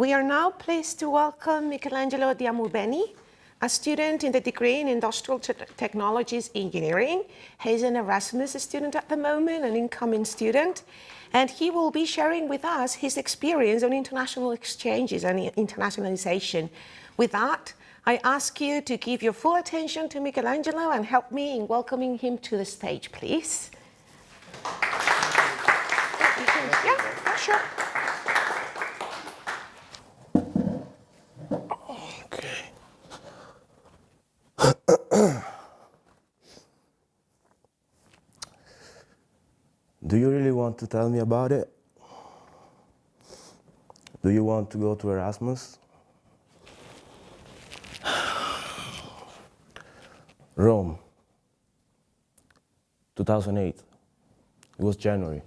We are now pleased to welcome Michelangelo Diamubeni, a student in the degree in Industrial Technologies Engineering. He's an Erasmus student at the moment, an incoming student, and he will be sharing with us his experience on international exchanges and internationalization. With that, I ask you to give your full attention to Michelangelo and help me in welcoming him to the stage, please. Yeah, sure. Do you really want to tell me about it? Do you want to go to Erasmus? Rome, 2008. It was January.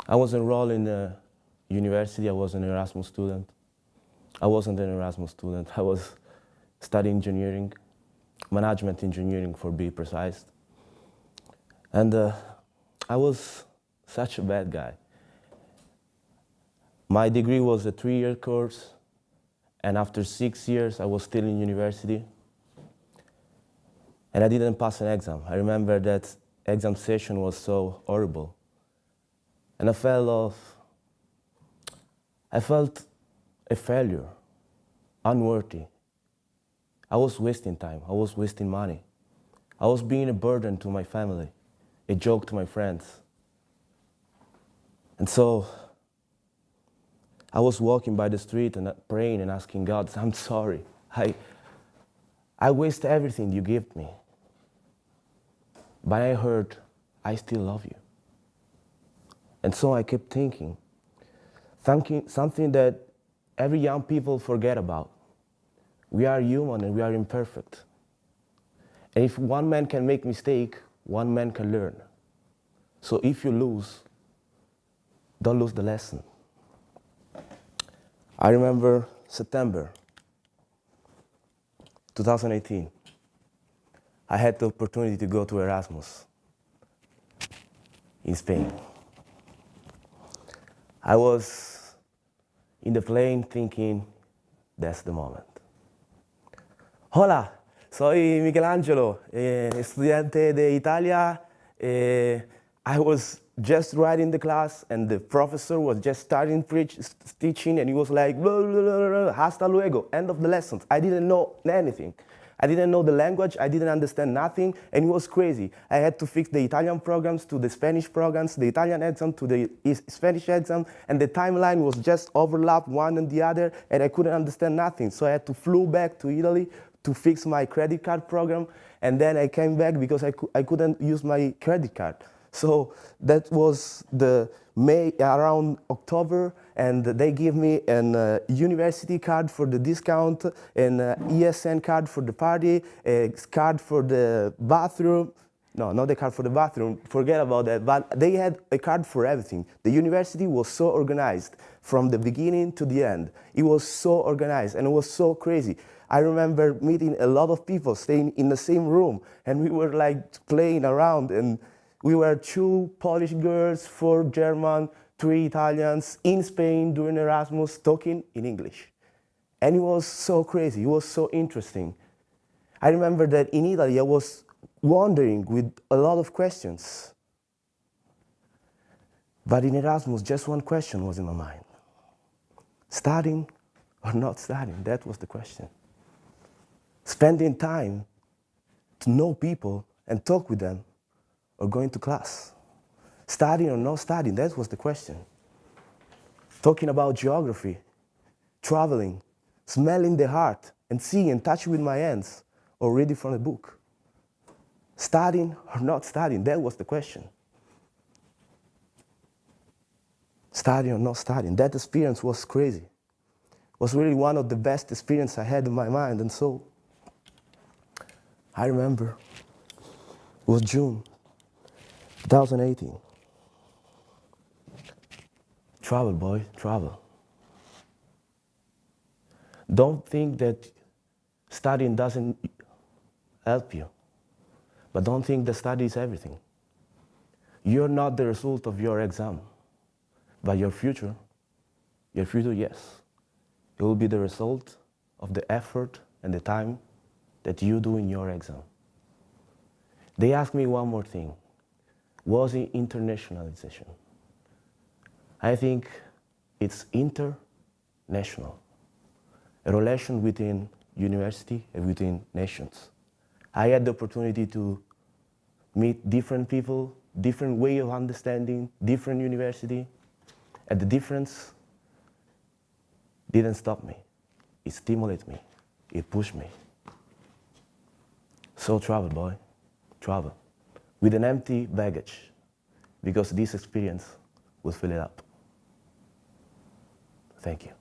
I was enrolled in the university. I was an Erasmus student. I wasn't an Erasmus student. I was studying engineering, management engineering for be precise. And I was such a bad guy. My degree was a 3-year course, and after 6 years, I was still in university. And I didn't pass an exam. I remember that exam session was so horrible. And I felt a failure, unworthy. I was wasting time, I was wasting money. I was being a burden to my family, a joke to my friends. And so I was walking by the street and praying and asking God, I'm sorry. I wasted everything you gave me. But I heard, I still love you. And so I kept thinking something that every young people forget about. We are human and we are imperfect. And if one man can make mistake, one man can learn. So if you lose, don't lose the lesson. I remember September 2018. I had the opportunity to go to Erasmus in Spain. I was in the plane thinking, that's the moment. Hola, soy Michelangelo, estudiante de Italia. I was just writing the class and the professor was just starting teaching and he was like, blah, blah, blah, blah, hasta luego, end of the lessons. I didn't know anything. I didn't know the language, I didn't understand nothing, and it was crazy. I had to fix the Italian programs to the Spanish programs, the Italian exam to the Spanish exam, and the timeline was just overlapped one and the other, and I couldn't understand nothing. So I had to flew back to Italy to fix my credit card program, and then I came back because I couldn't use my credit card. So that was the May, around October, and they gave me an university card for the discount, an ESN card for the party, a card for the bathroom. No, not the card for the bathroom, forget about that, but they had a card for everything. The university was so organized from the beginning to the end. It was so organized and it was so crazy. I remember meeting a lot of people staying in the same room, and we were like playing around, and we were 2 Polish girls, 4 German, 3 Italians in Spain during Erasmus talking in English. And it was so crazy, it was so interesting. I remember that in Italy I was wondering with a lot of questions. But in Erasmus, just one question was in my mind. Studying or not studying, that was the question. Spending time to know people and talk with them, or going to class. Studying or not studying, that was the question. Talking about geography, traveling, smelling the heart, and seeing and touching with my hands, or reading from a book. Studying or not studying, that was the question. Studying or not studying, that experience was crazy. It was really one of the best experiences I had in my mind, and so I remember it was June 2018. Travel, boy, travel. Don't think that studying doesn't help you, but don't think that study is everything. You're not the result of your exam, but your future. Your future, yes. It will be the result of the effort and the time that you do in your exam. They asked me one more thing. Was it internationalization? I think it's international, a relation within university and within nations. I had the opportunity to meet different people, different way of understanding, different university, and the difference didn't stop me. It stimulated me. It pushed me. So travel, boy, travel. With an empty baggage, because this experience will fill it up. Thank you.